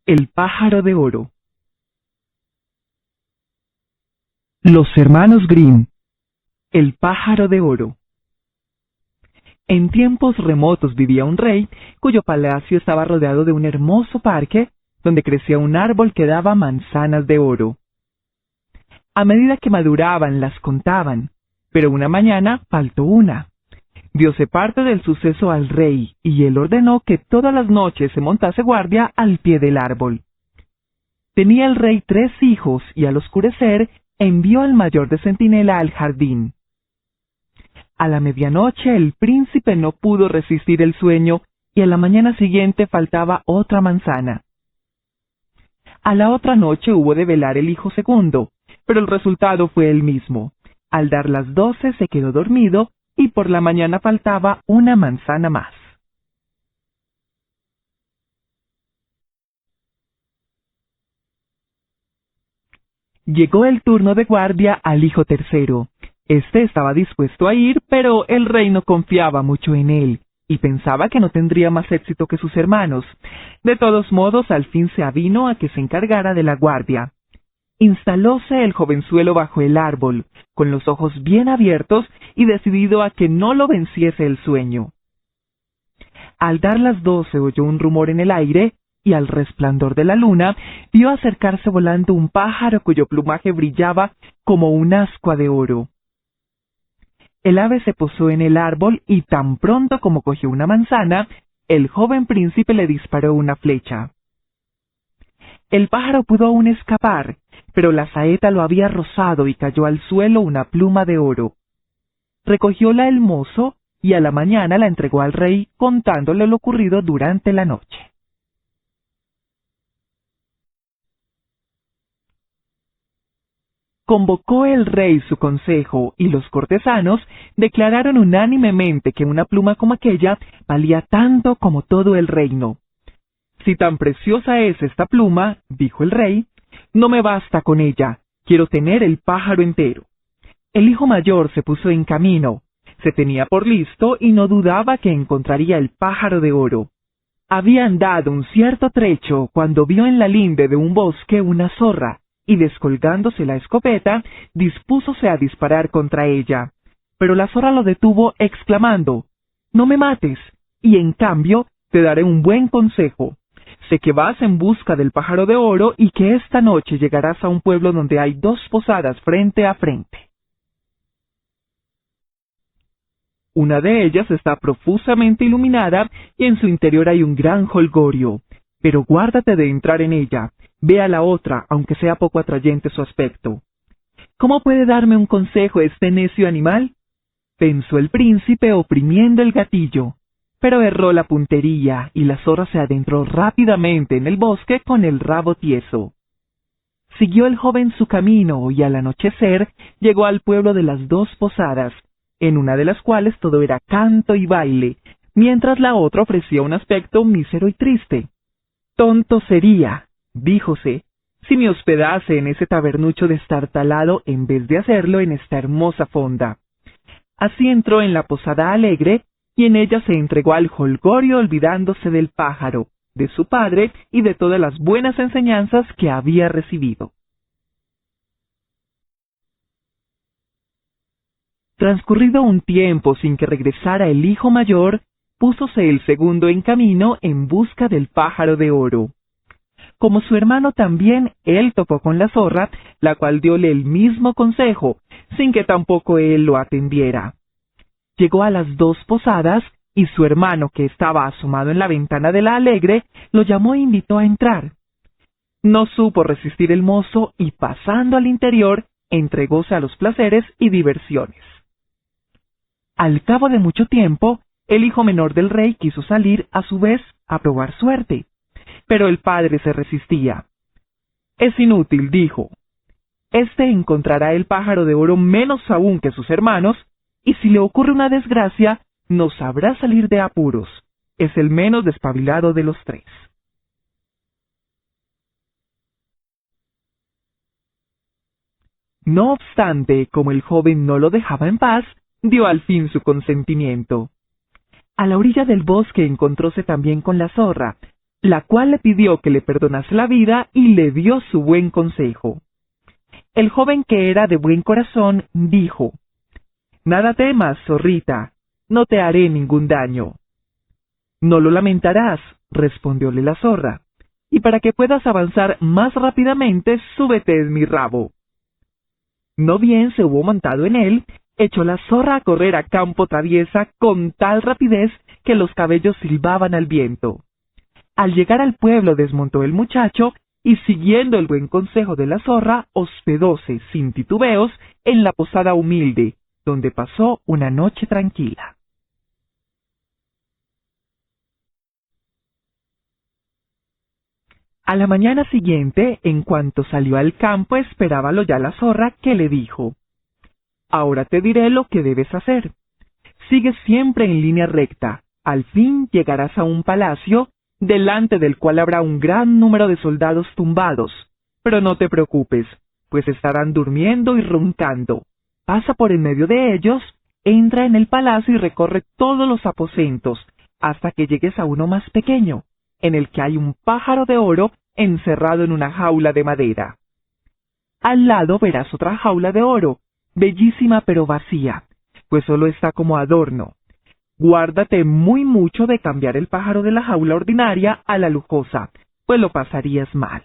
El pájaro de oro. Los hermanos Grimm. El pájaro de oro. En tiempos remotos vivía un rey cuyo palacio estaba rodeado de un hermoso parque donde crecía un árbol que daba manzanas de oro. A medida que maduraban las contaban, pero una mañana faltó una. Diose parte del suceso al rey y él ordenó que todas las noches se montase guardia al pie del árbol. Tenía el rey 3 hijos y al oscurecer envió al mayor de centinela al jardín. A la medianoche el príncipe no pudo resistir el sueño y a la mañana siguiente faltaba otra manzana. A la otra noche hubo de velar el hijo segundo, pero el resultado fue el mismo. Al dar las 12 se quedó dormido y por la mañana faltaba una manzana más. Llegó el turno de guardia al hijo tercero. Este estaba dispuesto a ir, pero el rey no confiaba mucho en él, y pensaba que no tendría más éxito que sus hermanos. De todos modos, al fin se avino a que se encargara de la guardia. Instalóse el jovenzuelo bajo el árbol, con los ojos bien abiertos y decidido a que no lo venciese el sueño. Al dar las 12 oyó un rumor en el aire, y al resplandor de la luna vio acercarse volando un pájaro cuyo plumaje brillaba como un ascua de oro. El ave se posó en el árbol y tan pronto como cogió una manzana, el joven príncipe le disparó una flecha. El pájaro pudo aún escapar, pero la saeta lo había rozado y cayó al suelo una pluma de oro. Recogióla el mozo y a la mañana la entregó al rey contándole lo ocurrido durante la noche. Convocó el rey su consejo y los cortesanos declararon unánimemente que una pluma como aquella valía tanto como todo el reino. Si tan preciosa es esta pluma, dijo el rey, no me basta con ella, quiero tener el pájaro entero. El hijo mayor se puso en camino, se tenía por listo y no dudaba que encontraría el pájaro de oro. Había andado un cierto trecho cuando vio en la linde de un bosque una zorra, y descolgándose la escopeta, dispúsose a disparar contra ella. Pero la zorra lo detuvo exclamando, «No me mates, y en cambio te daré un buen consejo. Sé que vas en busca del pájaro de oro y que esta noche llegarás a un pueblo donde hay 2 posadas frente a frente. Una de ellas está profusamente iluminada y en su interior hay un gran jolgorio, pero guárdate de entrar en ella. Ve a la otra, aunque sea poco atrayente su aspecto». «¿Cómo puede darme un consejo este necio animal?», pensó el príncipe oprimiendo el gatillo, pero erró la puntería y la zorra se adentró rápidamente en el bosque con el rabo tieso. Siguió el joven su camino y al anochecer llegó al pueblo de las 2 posadas, en una de las cuales todo era canto y baile, mientras la otra ofrecía un aspecto mísero y triste. «Tonto sería», díjose, «si me hospedase en ese tabernucho destartalado en vez de hacerlo en esta hermosa fonda». Así entró en la posada alegre, y en ella se entregó al jolgorio olvidándose del pájaro, de su padre y de todas las buenas enseñanzas que había recibido. Transcurrido un tiempo sin que regresara el hijo mayor, púsose el segundo en camino en busca del pájaro de oro. Como su hermano también, él topó con la zorra, la cual diole el mismo consejo, sin que tampoco él lo atendiera. Llegó a las 2 posadas, y su hermano, que estaba asomado en la ventana de la alegre, lo llamó e invitó a entrar. No supo resistir el mozo, y pasando al interior, entregóse a los placeres y diversiones. Al cabo de mucho tiempo, el hijo menor del rey quiso salir, a su vez, a probar suerte. Pero el padre se resistía. «Es inútil», dijo. «Este encontrará el pájaro de oro menos aún que sus hermanos, y si le ocurre una desgracia, no sabrá salir de apuros. Es el menos despabilado de los 3». No obstante, como el joven no lo dejaba en paz, dio al fin su consentimiento. A la orilla del bosque encontróse también con la zorra, la cual le pidió que le perdonase la vida y le dio su buen consejo. El joven, que era de buen corazón, dijo: «Nada temas, zorrita, no te haré ningún daño». «No lo lamentarás», respondióle la zorra, «y para que puedas avanzar más rápidamente, súbete en mi rabo». No bien se hubo montado en él, echó la zorra a correr a campo traviesa con tal rapidez que los cabellos silbaban al viento. Al llegar al pueblo, desmontó el muchacho y, siguiendo el buen consejo de la zorra, hospedóse sin titubeos en la posada humilde, donde pasó una noche tranquila. A la mañana siguiente, en cuanto salió al campo, esperábalo ya la zorra, que le dijo: «Ahora te diré lo que debes hacer. Sigue siempre en línea recta. Al fin llegarás a un palacio, delante del cual habrá un gran número de soldados tumbados. Pero no te preocupes, pues estarán durmiendo y roncando. Pasa por en medio de ellos, entra en el palacio y recorre todos los aposentos, hasta que llegues a uno más pequeño, en el que hay un pájaro de oro encerrado en una jaula de madera. Al lado verás otra jaula de oro, bellísima pero vacía, pues solo está como adorno. Guárdate muy mucho de cambiar el pájaro de la jaula ordinaria a la lujosa, pues lo pasarías mal».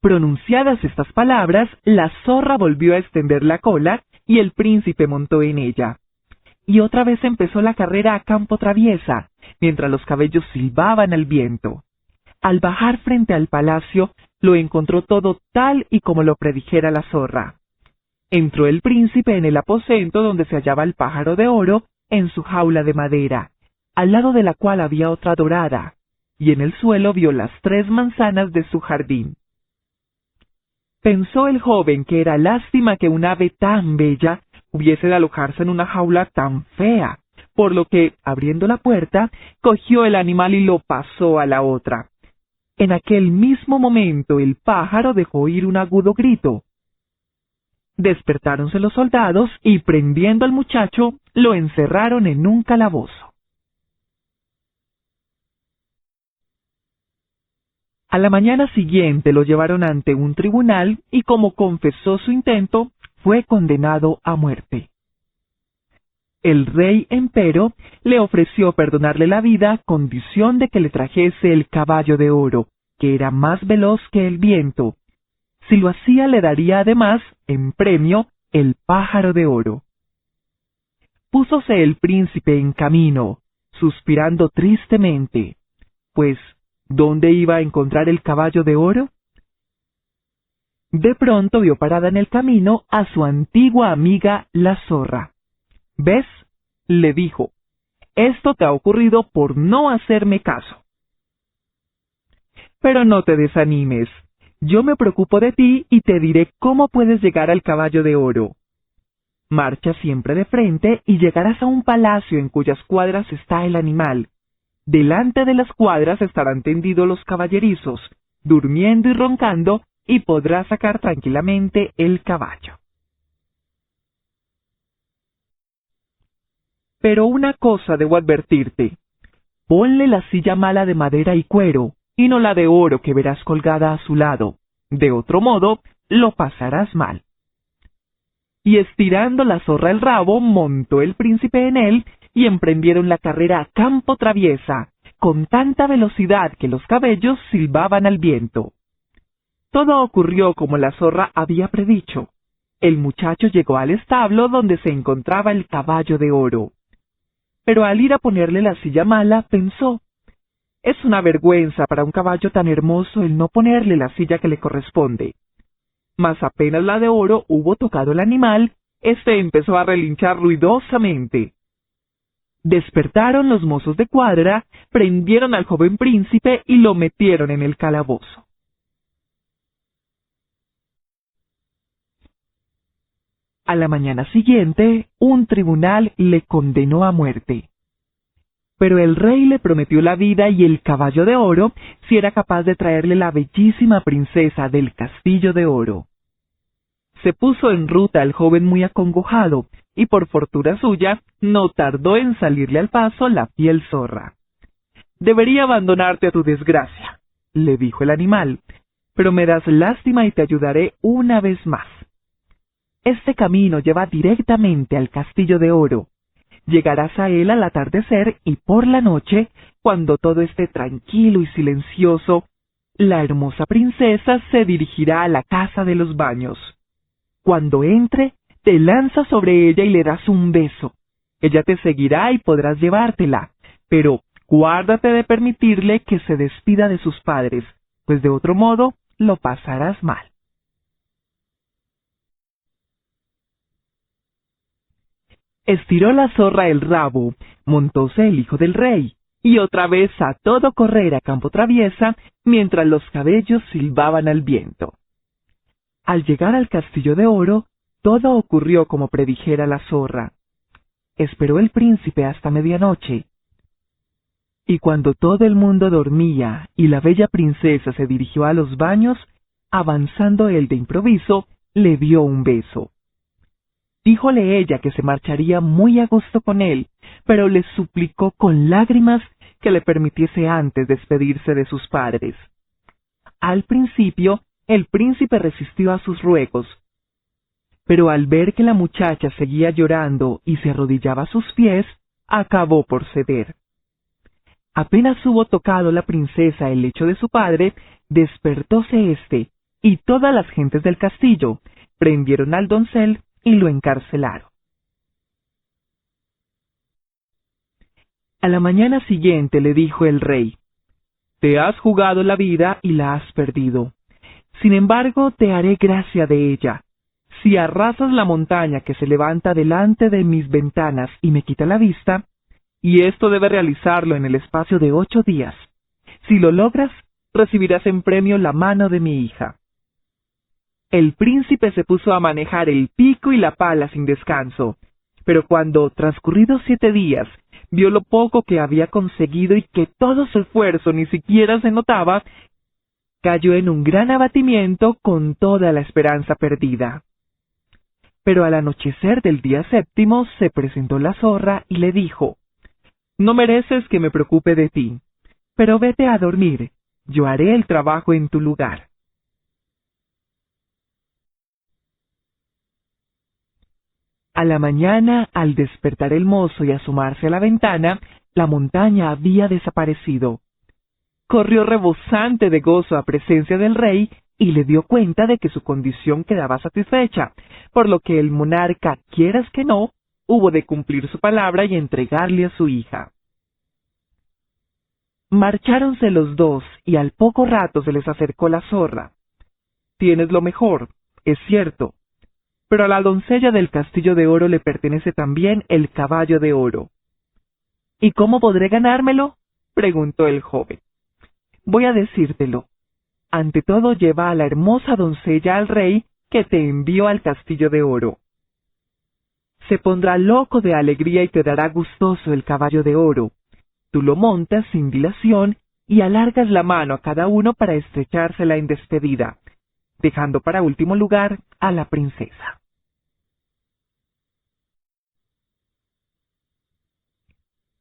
Pronunciadas estas palabras, la zorra volvió a extender la cola y el príncipe montó en ella. Y otra vez empezó la carrera a campo traviesa, mientras los cabellos silbaban al viento. Al bajar frente al palacio, lo encontró todo tal y como lo predijera la zorra. Entró el príncipe en el aposento donde se hallaba el pájaro de oro en su jaula de madera, al lado de la cual había otra dorada, y en el suelo vio las 3 manzanas de su jardín. Pensó el joven que era lástima que un ave tan bella hubiese de alojarse en una jaula tan fea, por lo que, abriendo la puerta, cogió el animal y lo pasó a la otra. En aquel mismo momento el pájaro dejó oír un agudo grito. Despertáronse los soldados y, prendiendo al muchacho, lo encerraron en un calabozo. A la mañana siguiente lo llevaron ante un tribunal y, como confesó su intento, fue condenado a muerte. El rey, empero, le ofreció perdonarle la vida a condición de que le trajese el caballo de oro, que era más veloz que el viento. Si lo hacía, le daría además, en premio, el pájaro de oro. Púsose el príncipe en camino, suspirando tristemente, pues ¿dónde iba a encontrar el caballo de oro? De pronto vio parada en el camino a su antigua amiga la zorra. «¿Ves?», le dijo, «esto te ha ocurrido por no hacerme caso. Pero no te desanimes, yo me preocupo de ti y te diré cómo puedes llegar al caballo de oro. Marcha siempre de frente y llegarás a un palacio en cuyas cuadras está el animal. Delante de las cuadras estarán tendidos los caballerizos, durmiendo y roncando, y podrás sacar tranquilamente el caballo. Pero una cosa debo advertirte. Ponle la silla mala de madera y cuero, y no la de oro que verás colgada a su lado. De otro modo, lo pasarás mal». Y estirando la zorra el rabo, montó el príncipe en él, y emprendieron la carrera a campo traviesa, con tanta velocidad que los cabellos silbaban al viento. Todo ocurrió como la zorra había predicho. El muchacho llegó al establo donde se encontraba el caballo de oro. Pero al ir a ponerle la silla mala, pensó: «Es una vergüenza para un caballo tan hermoso el no ponerle la silla que le corresponde». Mas apenas la de oro hubo tocado el animal, éste empezó a relinchar ruidosamente. Despertaron los mozos de cuadra, prendieron al joven príncipe y lo metieron en el calabozo. A la mañana siguiente, un tribunal le condenó a muerte. Pero el rey le prometió la vida y el caballo de oro si era capaz de traerle la bellísima princesa del castillo de oro. Se puso en ruta el joven muy acongojado, y por fortuna suya, no tardó en salirle al paso la fiel zorra. «Debería abandonarte a tu desgracia», le dijo el animal, «pero me das lástima y te ayudaré una vez más. Este camino lleva directamente al Castillo de Oro. Llegarás a él al atardecer y por la noche, cuando todo esté tranquilo y silencioso, la hermosa princesa se dirigirá a la casa de los baños. Cuando entre, te lanzas sobre ella y le das un beso. Ella te seguirá y podrás llevártela, pero guárdate de permitirle que se despida de sus padres, pues de otro modo lo pasarás mal». Estiró la zorra el rabo, montóse el hijo del rey, y otra vez a todo correr a campo traviesa, mientras los cabellos silbaban al viento. Al llegar al Castillo de Oro, todo ocurrió como predijera la zorra. Esperó el príncipe hasta medianoche, y cuando todo el mundo dormía y la bella princesa se dirigió a los baños, avanzando él de improviso, le dio un beso. Díjole ella que se marcharía muy a gusto con él, pero le suplicó con lágrimas que le permitiese antes despedirse de sus padres. Al principio, el príncipe resistió a sus ruegos, pero al ver que la muchacha seguía llorando y se arrodillaba a sus pies, acabó por ceder. Apenas hubo tocado la princesa el lecho de su padre, despertóse éste, y todas las gentes del castillo prendieron al doncel y lo encarcelaron. A la mañana siguiente le dijo el rey: «Te has jugado la vida y la has perdido. Sin embargo, te haré gracia de ella. Si arrasas la montaña que se levanta delante de mis ventanas y me quita la vista, y esto debe realizarlo en el espacio de 8 días, si lo logras, recibirás en premio la mano de mi hija». El príncipe se puso a manejar el pico y la pala sin descanso, pero cuando, transcurridos 7 días, vio lo poco que había conseguido y que todo su esfuerzo ni siquiera se notaba, cayó en un gran abatimiento con toda la esperanza perdida. Pero al anochecer del día 7º se presentó la zorra y le dijo: «No mereces que me preocupe de ti, pero vete a dormir, yo haré el trabajo en tu lugar». A la mañana, al despertar el mozo y asomarse a la ventana, la montaña había desaparecido. Corrió rebosante de gozo a presencia del rey y le dio cuenta de que su condición quedaba satisfecha, por lo que el monarca, quieras que no, hubo de cumplir su palabra y entregarle a su hija. Marcháronse los dos y al poco rato se les acercó la zorra. «Tienes lo mejor, es cierto, pero a la doncella del Castillo de Oro le pertenece también el caballo de oro». «¿Y cómo podré ganármelo?», preguntó el joven. «Voy a decírtelo. Ante todo lleva a la hermosa doncella al rey que te envió al Castillo de Oro. Se pondrá loco de alegría y te dará gustoso el caballo de oro. Tú lo montas sin dilación y alargas la mano a cada uno para estrechársela en despedida, dejando para último lugar a la princesa».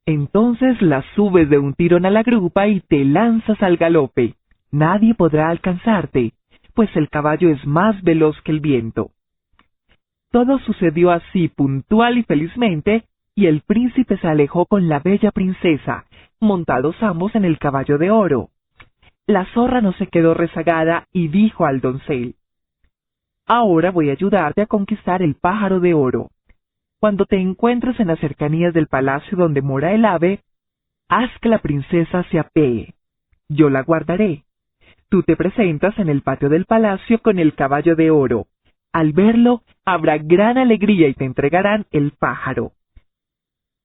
Entonces la subes de un tirón a la grupa y te lanzas al galope. Nadie podrá alcanzarte, pues el caballo es más veloz que el viento. Todo sucedió así puntual y felizmente, y el príncipe se alejó con la bella princesa, montados ambos en el caballo de oro. La zorra no se quedó rezagada y dijo al doncel: «Ahora voy a ayudarte a conquistar el pájaro de oro. Cuando te encuentres en las cercanías del palacio donde mora el ave, haz que la princesa se apee. Yo la guardaré. Tú te presentas en el patio del palacio con el caballo de oro. Al verlo, habrá gran alegría y te entregarán el pájaro.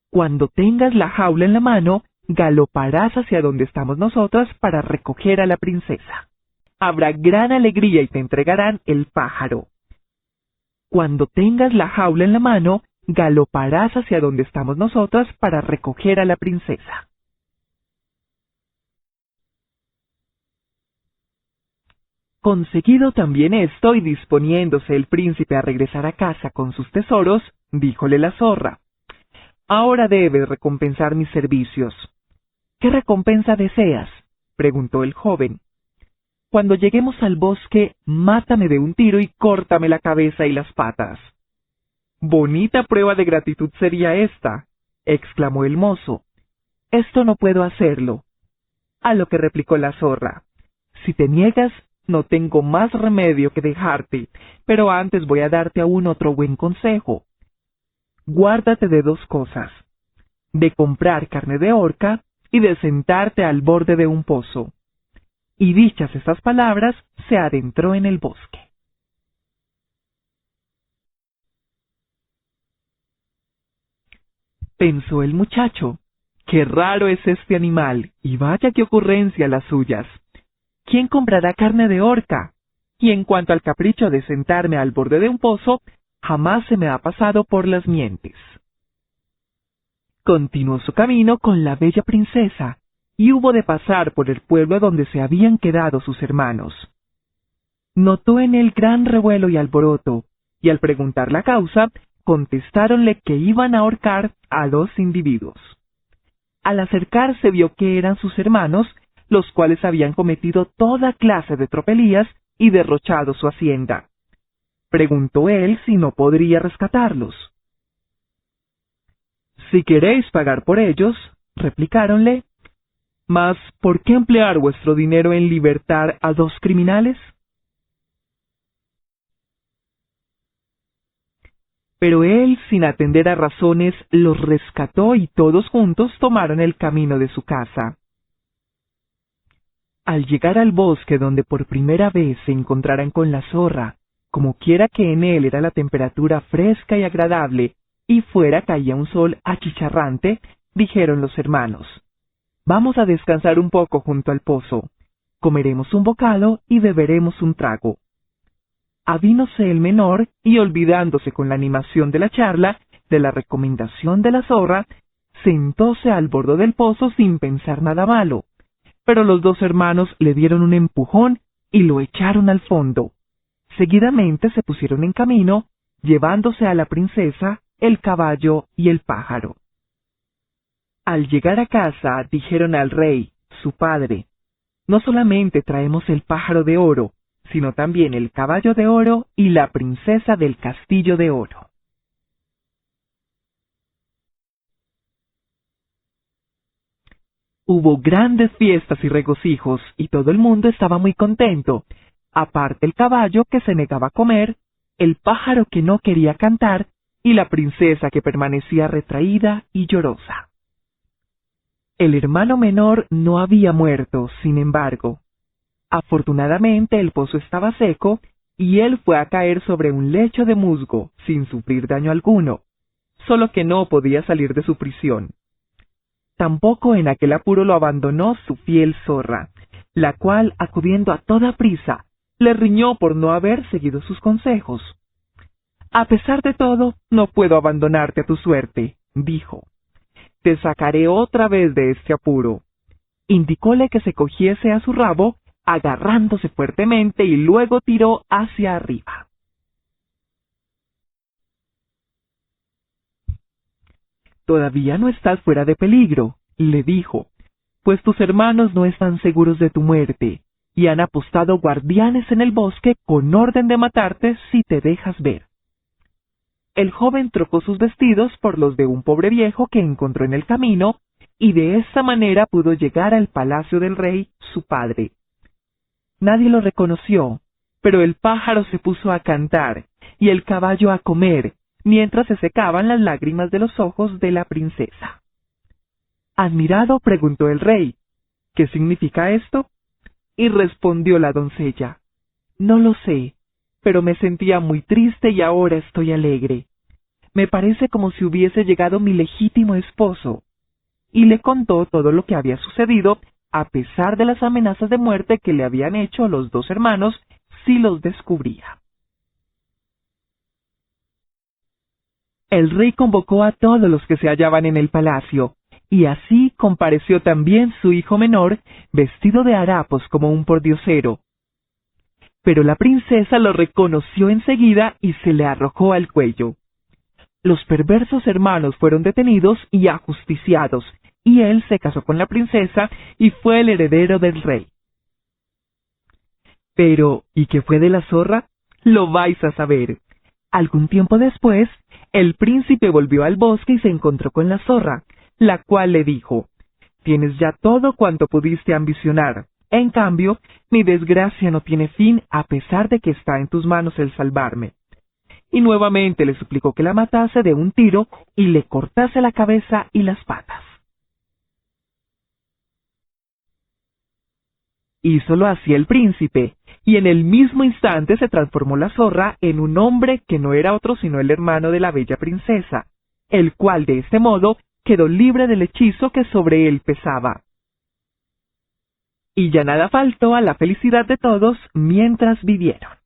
Cuando tengas la jaula en la mano, galoparás hacia donde estamos nosotros para recoger a la princesa. Habrá gran alegría y te entregarán el pájaro. Cuando tengas la jaula en la mano, galoparás hacia donde estamos nosotros para recoger a la princesa». Conseguido también esto y disponiéndose el príncipe a regresar a casa con sus tesoros, díjole la zorra. Ahora debes recompensar mis servicios. ¿Qué recompensa deseas? Preguntó el joven. Cuando lleguemos al bosque, mátame de un tiro y córtame la cabeza y las patas. Bonita prueba de gratitud sería esta, exclamó el mozo. Esto no puedo hacerlo. A lo que replicó la zorra. Si te niegas, no tengo más remedio que dejarte, pero antes voy a darte aún otro buen consejo. Guárdate de dos cosas, de comprar carne de orca y de sentarte al borde de un pozo. Y dichas estas palabras, se adentró en el bosque. Pensó el muchacho, qué raro es este animal, y vaya qué ocurrencia las suyas. ¿Quién comprará carne de orca? Y en cuanto al capricho de sentarme al borde de un pozo, jamás se me ha pasado por las mientes. Continuó su camino con la bella princesa, y hubo de pasar por el pueblo donde se habían quedado sus hermanos. Notó en él gran revuelo y alboroto, y al preguntar la causa, contestáronle que iban a ahorcar a dos individuos. Al acercarse vio que eran sus hermanos, los cuales habían cometido toda clase de tropelías y derrochado su hacienda. Preguntó él si no podría rescatarlos. Si queréis pagar por ellos, replicáronle, mas ¿por qué emplear vuestro dinero en libertar a dos criminales? Pero él, sin atender a razones, los rescató y todos juntos tomaron el camino de su casa. Al llegar al bosque donde por primera vez se encontraran con la zorra, como quiera que en él era la temperatura fresca y agradable, y fuera caía un sol achicharrante, dijeron los hermanos, vamos a descansar un poco junto al pozo, comeremos un bocado y beberemos un trago. Avínose el menor y olvidándose con la animación de la charla, de la recomendación de la zorra, sentóse al borde del pozo sin pensar nada malo, pero los dos hermanos le dieron un empujón y lo echaron al fondo. Seguidamente se pusieron en camino, llevándose a la princesa, el caballo y el pájaro. Al llegar a casa, dijeron al rey, su padre, no solamente traemos el pájaro de oro, sino también el caballo de oro y la princesa del castillo de oro. Hubo grandes fiestas y regocijos, y todo el mundo estaba muy contento, aparte el caballo que se negaba a comer, el pájaro que no quería cantar, y la princesa que permanecía retraída y llorosa. El hermano menor no había muerto, sin embargo. Afortunadamente el pozo estaba seco, y él fue a caer sobre un lecho de musgo, sin sufrir daño alguno, solo que no podía salir de su prisión. Tampoco en aquel apuro lo abandonó su fiel zorra, la cual, acudiendo a toda prisa, le riñó por no haber seguido sus consejos. A pesar de todo, no puedo abandonarte a tu suerte, dijo. Te sacaré otra vez de este apuro. Indicóle que se cogiese a su rabo, agarrándose fuertemente y luego tiró hacia arriba. Todavía no estás fuera de peligro, le dijo, pues tus hermanos no están seguros de tu muerte, y han apostado guardianes en el bosque con orden de matarte si te dejas ver. El joven trocó sus vestidos por los de un pobre viejo que encontró en el camino, y de esta manera pudo llegar al palacio del rey, su padre. Nadie lo reconoció, pero el pájaro se puso a cantar, y el caballo a comer, mientras se secaban las lágrimas de los ojos de la princesa. Admirado preguntó el rey, ¿qué significa esto? Y respondió la doncella, no lo sé, pero me sentía muy triste y ahora estoy alegre. Me parece como si hubiese llegado mi legítimo esposo. Y le contó todo lo que había sucedido, a pesar de las amenazas de muerte que le habían hecho los dos hermanos si los descubría. El rey convocó a todos los que se hallaban en el palacio, y así compareció también su hijo menor, vestido de harapos como un pordiosero. Pero la princesa lo reconoció enseguida y se le arrojó al cuello. Los perversos hermanos fueron detenidos y ajusticiados, y él se casó con la princesa y fue el heredero del rey. Pero, ¿y qué fue de la zorra? Lo vais a saber. Algún tiempo después, el príncipe volvió al bosque y se encontró con la zorra, la cual le dijo: «Tienes ya todo cuanto pudiste ambicionar. En cambio, mi desgracia no tiene fin a pesar de que está en tus manos el salvarme». Y nuevamente le suplicó que la matase de un tiro y le cortase la cabeza y las patas. Hízolo así el príncipe, y en el mismo instante se transformó la zorra en un hombre que no era otro sino el hermano de la bella princesa, el cual de este modo quedó libre del hechizo que sobre él pesaba. Y ya nada faltó a la felicidad de todos mientras vivieron.